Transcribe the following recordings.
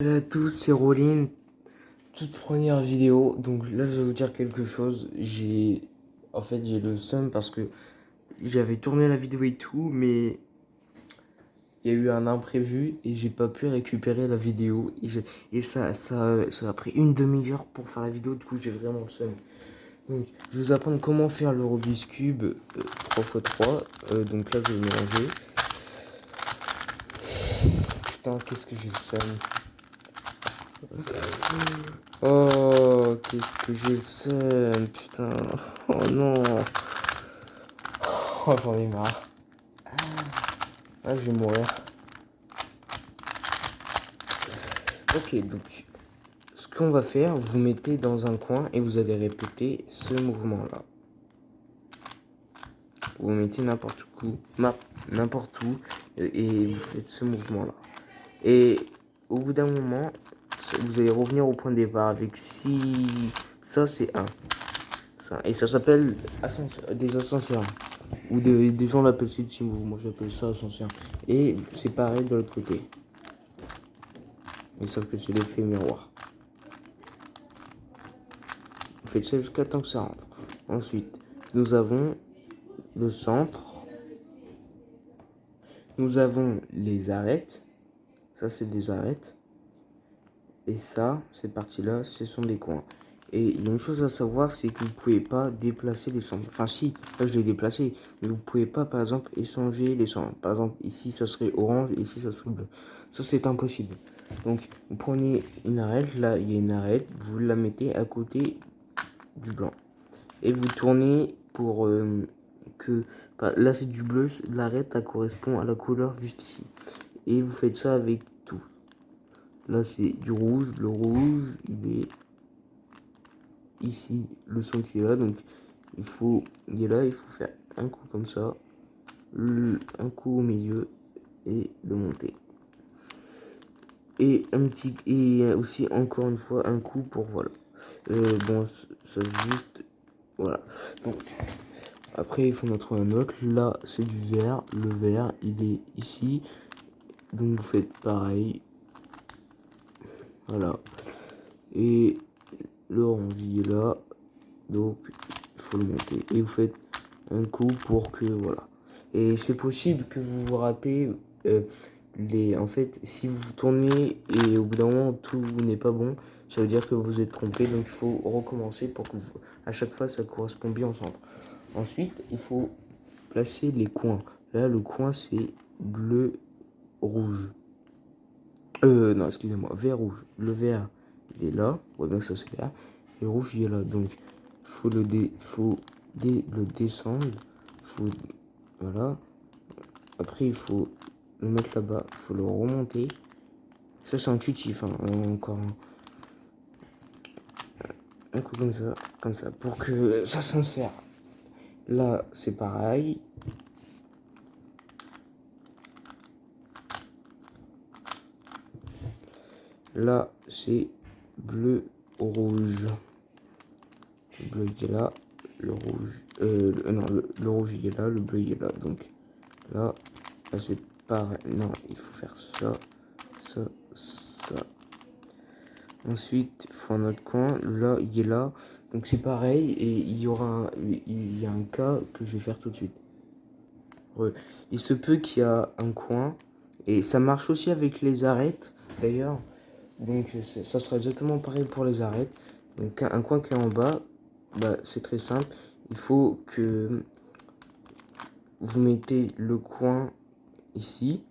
Salut à tous, c'est Rolling, toute première vidéo. Donc là, je vais vous dire quelque chose. J'ai le seum parce que j'avais tourné la vidéo et tout, mais il y a eu un imprévu et j'ai pas pu récupérer la vidéo. Et ça a pris une demi-heure pour faire la vidéo. Du coup, j'ai vraiment le seum. Donc, je vais vous apprendre comment faire le Rubik's Cube 3x3. Donc là, je vais mélanger. Putain, qu'est-ce que j'ai le seum. Oh, qu'est-ce que j'ai le seum, putain. Oh non. Oh, j'en ai marre. Ah, je vais mourir. Ok, donc, ce qu'on va faire, vous mettez dans un coin et vous allez répéter ce mouvement-là. Vous mettez n'importe où et vous faites ce mouvement-là. Et au bout d'un moment, vous allez revenir au point de départ avec 6. Ça, c'est 1. Ça. Et ça s'appelle des ascenseurs. Ou des gens l'appellent petit mouvement. Moi, j'appelle ça ascenseur. Et c'est pareil de l'autre côté. Mais sauf que c'est l'effet miroir. Vous faites ça jusqu'à temps que ça rentre. Ensuite, nous avons le centre. Nous avons les arêtes. Ça, c'est des arêtes. Et ça, cette partie-là, ce sont des coins. Et il y a une chose à savoir, c'est que vous ne pouvez pas déplacer les centres. Enfin si, là je l'ai déplacé, mais vous ne pouvez pas par exemple échanger les centres. Par exemple ici ça serait orange, et ici ça serait bleu. Ça c'est impossible. Donc vous prenez une arête, là il y a une arête, vous la mettez à côté du blanc. Et vous tournez pour que... Là c'est du bleu, l'arête ça correspond à la couleur juste ici. Et vous faites ça avec tout. Là c'est du rouge, le rouge il est ici, le son qui est là, donc il est là, il faut faire un coup comme ça, un coup au milieu et le monter. Et aussi encore une fois un coup pour voilà. Bon, ça juste voilà. Donc après il faut en trouver un autre. Là c'est du vert, le vert il est ici, donc vous faites pareil. Voilà. Et l'orange il est là, donc il faut le monter. Et vous faites un coup pour que voilà. Et c'est possible que vous vous ratez en fait, si vous tournez et au bout d'un moment tout n'est pas bon, ça veut dire que vous êtes trompé, donc il faut recommencer pour que à chaque fois ça correspond bien au centre. Ensuite il faut placer les coins. Là le coin c'est bleu rouge, non excusez-moi, vert rouge. Le vert il est là, ouais bien que ça c'est vert, et le rouge il est là, donc faut le descendre, voilà. Après il faut le mettre là-bas, il faut le remonter. Ça c'est intuitif, hein. Encore un coup comme ça, pour que ça s'insère. Là c'est pareil. Là c'est bleu rouge. Le bleu il est là, le rouge, non le rouge il est là, le bleu il est là. Donc là c'est pareil. Non, il faut faire ça, ça, ça. Ensuite, il faut un autre coin. Là, il est là. Donc c'est pareil. Et il y a un cas que je vais faire tout de suite. Ouais. Il se peut qu'il y a un coin. Et ça marche aussi avec les arêtes, d'ailleurs. Donc ça sera exactement pareil pour les arêtes. Donc un coin qui est en bas, bah, c'est très simple. Il faut que vous mettez le coin ici.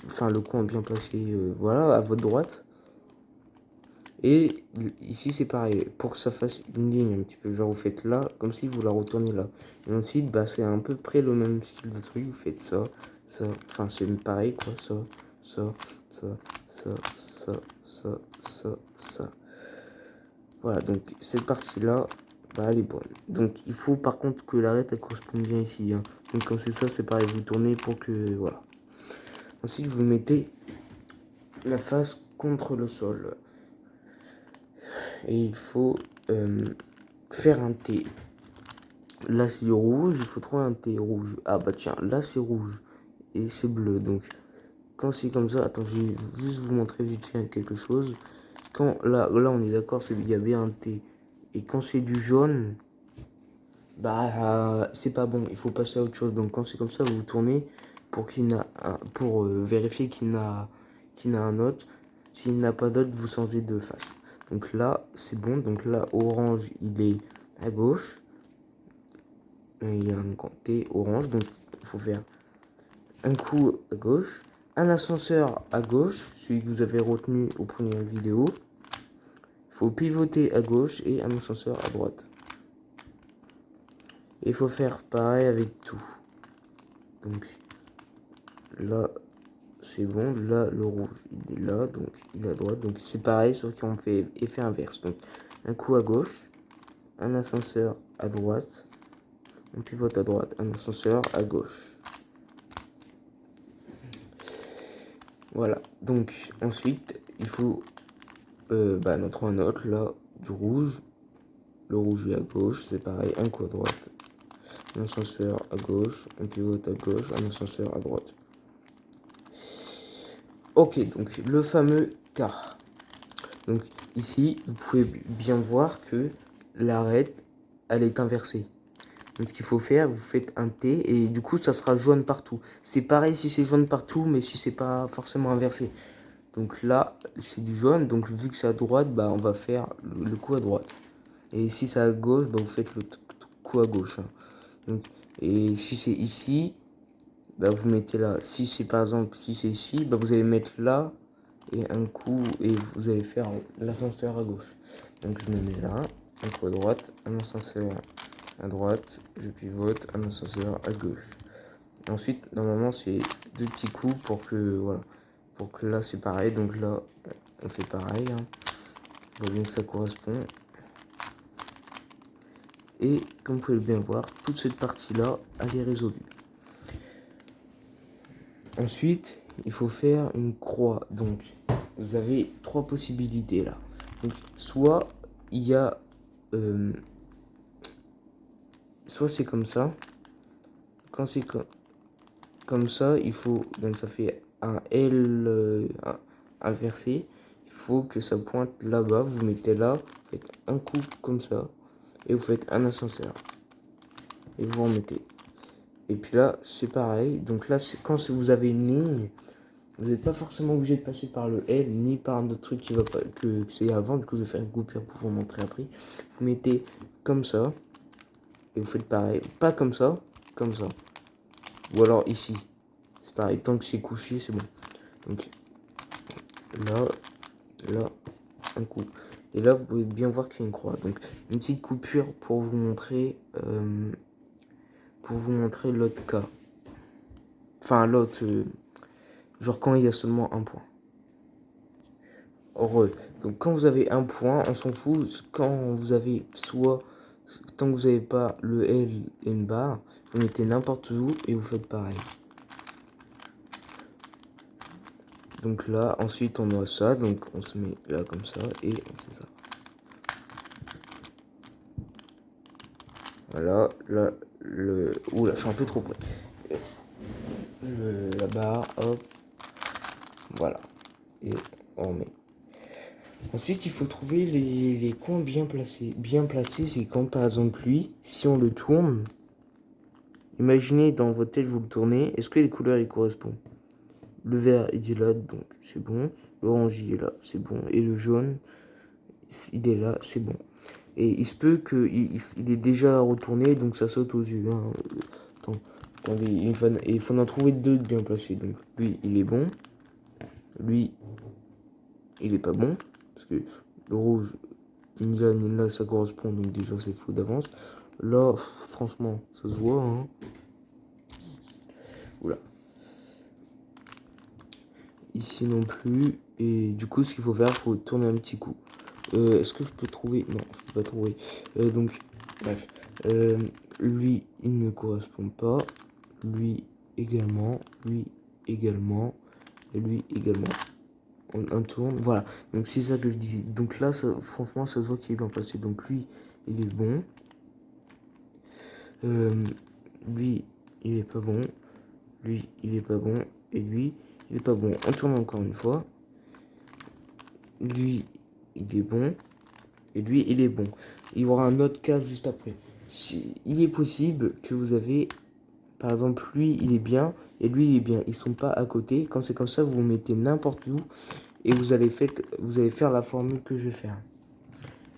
Enfin, le coin bien placé, voilà, à votre droite. Et ici c'est pareil, pour que ça fasse une ligne un petit peu, genre vous faites là, comme si vous la retournez là. Et ensuite, bah c'est à peu près le même style de truc, vous faites ça, ça, enfin c'est pareil quoi, ça, ça, ça, ça, ça, ça, ça, ça. Voilà, donc cette partie-là, bah elle est bonne. Donc il faut par contre que l'arête elle corresponde bien ici, hein. Donc quand c'est ça, c'est pareil, vous tournez pour que, voilà. Ensuite vous mettez la face contre le sol. Et il faut faire un T. Là c'est rouge, il faut trouver un T rouge. Ah bah tiens, là c'est rouge et c'est bleu. Donc quand c'est comme ça, attends, je vais juste vous montrer vite fait quelque chose. Quand là on est d'accord, il y a bien un T. Et quand c'est du jaune, bah c'est pas bon, il faut passer à autre chose. Donc quand c'est comme ça, vous tournez pour vérifier qu'il n'a un autre. S'il n'a pas d'autre, vous changez de face. Donc là, c'est bon. Donc là, orange, il est à gauche. Et il y a un grand T orange, donc il faut faire un coup à gauche, un ascenseur à gauche, celui que vous avez retenu aux premières vidéos. Il faut pivoter à gauche et un ascenseur à droite. Et il faut faire pareil avec tout. Donc là, c'est bon. Là, le rouge, il est là, donc il est à droite. Donc c'est pareil, sauf qu'on fait effet inverse. Donc un coup à gauche, un ascenseur à droite, on pivote à droite, un ascenseur à gauche. Voilà. Donc ensuite, il faut notre un autre là, du rouge. Le rouge est à gauche, c'est pareil, un coup à droite, un ascenseur à gauche, un pivote à gauche, un ascenseur à droite. Ok, donc le fameux quart. Donc ici, vous pouvez bien voir que l'arête, elle est inversée. Donc ce qu'il faut faire, vous faites un T et du coup ça sera jaune partout. C'est pareil si c'est jaune partout, mais si c'est pas forcément inversé. Donc là, c'est du jaune, donc vu que c'est à droite, bah on va faire le coup à droite. Et si c'est à gauche, bah vous faites le coup à gauche. Hein. Donc, et si c'est ici, bah vous mettez là. Si c'est par exemple, si c'est ici, bah vous allez mettre là et un coup et vous allez faire l'ascenseur à gauche. Donc je me mets là, un coup à droite, un ascenseur à droite, je pivote, un ascenseur à gauche. Ensuite, normalement, c'est deux petits coups pour que voilà, pour que là c'est pareil. Donc là, on fait pareil. Hein. On voit bien que ça correspond. Et comme vous pouvez le bien voir, toute cette partie-là, elle est résolue. Ensuite, il faut faire une croix. Donc, vous avez trois possibilités là. Donc, soit il y a... soit c'est comme ça. Quand c'est comme ça, il faut... Donc, ça fait un L inversé. Il faut que ça pointe là-bas. Vous mettez là. Vous faites un coup comme ça. Et vous faites un ascenseur. Et vous remettez. Et puis là, c'est pareil. Donc là, quand vous avez une ligne, vous n'êtes pas forcément obligé de passer par le L, ni par un autre truc qui va pas, que c'est avant. Du coup, je vais faire une coupure pour vous montrer après. Vous mettez comme ça. Et vous faites pareil. Pas comme ça, comme ça. Ou alors ici. C'est pareil. Tant que c'est couché, c'est bon. Donc là, là, un coup. Et là, vous pouvez bien voir qu'il y a une croix. Donc, une petite coupure pour vous montrer l'autre cas. Enfin, l'autre... genre quand il y a seulement un point. Heureux. Donc quand vous avez un point, on s'en fout. Quand vous avez soit... Tant que vous n'avez pas le L et une barre, vous mettez n'importe où et vous faites pareil. Donc là, ensuite on a ça. Donc on se met là comme ça et on fait ça. Voilà. Là, oula, je suis un peu trop près. La barre, hop. Voilà. Et on remet. Ensuite, il faut trouver les coins bien placés. Bien placés, c'est quand par exemple lui, si on le tourne, imaginez dans votre tête, vous le tournez, est-ce que les couleurs y correspondent? Le vert, il est là, donc c'est bon. L'orange, il est là, c'est bon. Et le jaune, il est là, c'est bon. Et il se peut qu'il est déjà retourné, donc ça saute aux yeux. Hein. Attendez, il faut en trouver deux de bien placés. Donc lui, il est bon. Lui, il est pas bon. Parce que le rouge, ni là ni là ça correspond, donc déjà c'est faux d'avance. Là, franchement, ça se voit. Hein. Oula. Ici non plus. Et du coup, ce qu'il faut faire, il faut tourner un petit coup. Est-ce que je peux trouver? Non, je peux pas trouver. Donc, bref. Lui, il ne correspond pas. Lui également. Lui également. Et lui également. On tourne. Voilà. Donc, c'est ça que je disais. Donc là, ça, franchement, ça se voit qu'il est bien placé. Donc, lui, il est bon. Lui, il est pas bon. Lui, il est pas bon. Et lui, il est pas bon. On tourne encore une fois. Lui, il est bon. Et lui, il est bon. Il y aura un autre cas juste après. Si, il est possible que vous avez, par exemple, lui, il est bien. Et lui, il est bien. Ils sont pas à côté. Quand c'est comme ça, vous mettez n'importe où. Et vous allez faire la formule que je vais faire.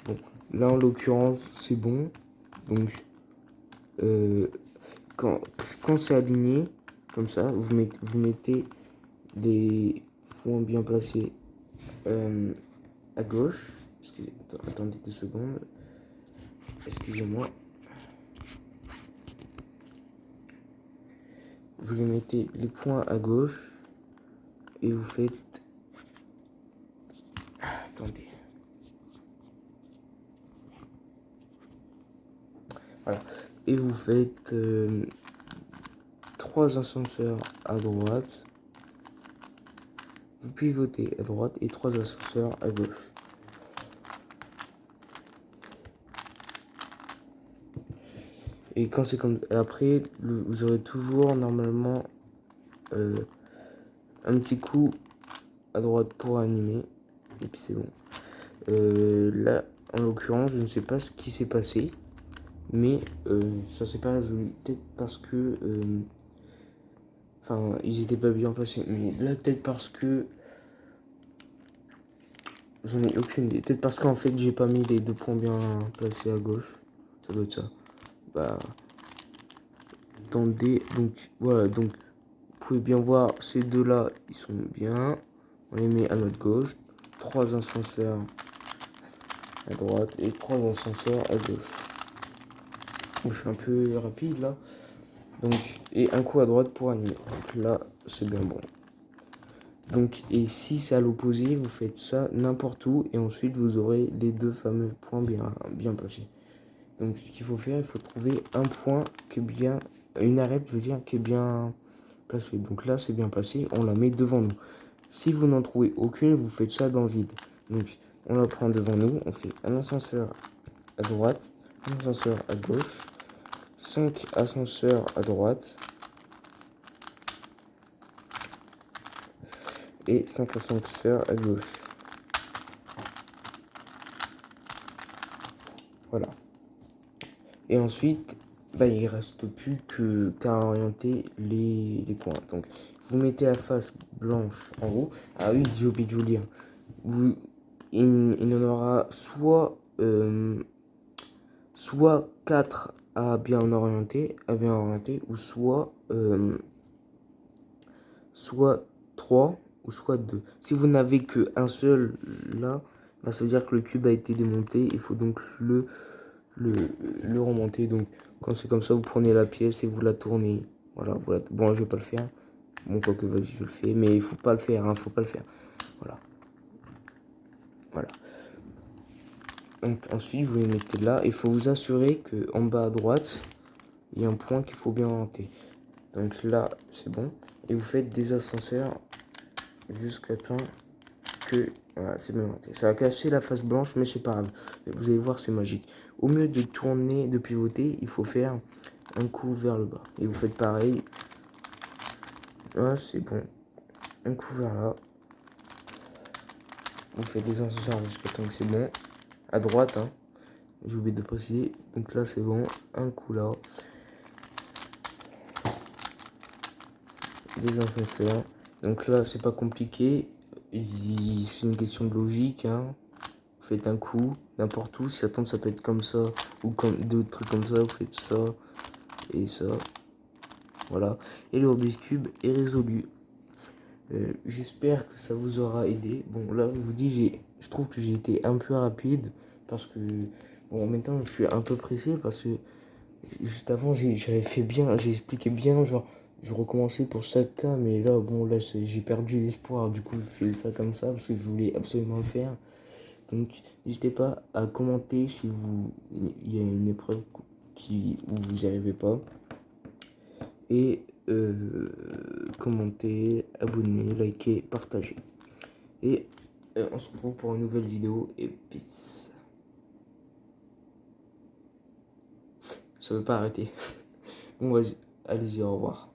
Bon, là, en l'occurrence, c'est bon. Donc, quand c'est aligné, comme ça, vous mettez des points bien placés à gauche. Attendez 2 secondes. Excusez-moi. Vous les mettez les points à gauche et vous faites... Attendez. Voilà. Et vous faites 3 ascenseurs à droite. Vous pivotez à droite et 3 ascenseurs à gauche. Et quand c'est comme... Après, vous aurez toujours normalement un petit coup à droite pour animer. Et puis c'est bon. Là, en l'occurrence, je ne sais pas ce qui s'est passé. Mais ça s'est pas résolu. Peut-être parce que... Enfin, ils étaient pas bien placés. Mais là, peut-être parce que... J'en ai aucune idée. Peut-être parce qu'en fait, j'ai pas mis les 2 points bien placés à gauche. Ça doit être ça. Bah... Attendez. Donc, voilà. Donc, vous pouvez bien voir, ces deux-là, ils sont bien. On les met à notre gauche. 3 ascenseurs à droite et 3 ascenseurs à gauche. Je suis un peu rapide là. Donc, et un coup à droite pour animer. Donc là, c'est bien bon. Donc, et si c'est à l'opposé, vous faites ça n'importe où. Et ensuite, vous aurez les 2 fameux points bien placés. Donc, ce qu'il faut faire, il faut trouver un point qui est bien... Une arête, je veux dire, qui est bien placée. Donc là, c'est bien placé. On la met devant nous. Si vous n'en trouvez aucune, vous faites ça dans le vide. Donc, on la prend devant nous. On fait un ascenseur à droite, un ascenseur à gauche, 5 ascenseurs à droite et 5 ascenseurs à gauche. Voilà. Et ensuite, bah, il ne reste plus qu'à orienter les coins. Donc, vous mettez la face blanche en haut. Ah oui, j'ai oublié de vous dire. Il en aura soit 4 à bien orienter, ou soit 3 ou soit 2. Si vous n'avez qu'un seul là, bah, ça veut dire que le cube a été démonté. Il faut donc le remonter. Donc quand c'est comme ça, vous prenez la pièce et vous la tournez. Voilà, bon, je vais pas le faire. Bon, quoi que vas-y, je le fais. Mais il faut pas le faire, hein, faut pas le faire. Voilà. Voilà. Donc ensuite, vous les mettez là. Il faut vous assurer que en bas à droite, il y a un point qu'il faut bien orienter. Donc là, c'est bon. Et vous faites des ascenseurs jusqu'à temps que... Voilà, c'est bien orienté. Ça va casser la face blanche, mais c'est pas grave. Vous allez voir, c'est magique. Au mieux de tourner, de pivoter, il faut faire un coup vers le bas. Et vous faites pareil. Là, c'est bon. Un coup vers là. Vous faites des ascenseurs jusqu'à temps que c'est bon. À droite, hein. J'ai oublié de préciser. Donc là, c'est bon. Un coup là. Des ascenseurs. Donc là, c'est pas compliqué. C'est une question de logique, hein. Vous faites un coup, n'importe où. Si ça tombe, ça peut être comme ça. Ou comme d'autres trucs comme ça. Vous faites ça. Et ça. Voilà. Et le Rubik's Cube est résolu. J'espère que ça vous aura aidé. Bon, là, je vous dis, je trouve que j'ai été un peu rapide. Parce que, bon, en même temps, je suis un peu pressé. Parce que, juste avant, j'avais fait bien, j'ai expliqué bien. Genre, je recommençais pour chaque cas. Mais là, bon, là, j'ai perdu l'espoir. Du coup, je fais ça comme ça. Parce que je voulais absolument le faire. Donc, n'hésitez pas à commenter si il y a une épreuve où vous n'y arrivez pas. Et commentez, abonnez, likez, partagez. Et on se retrouve pour une nouvelle vidéo. Et peace. Ça veut pas arrêter. Bon, vas-y, allez-y, au revoir.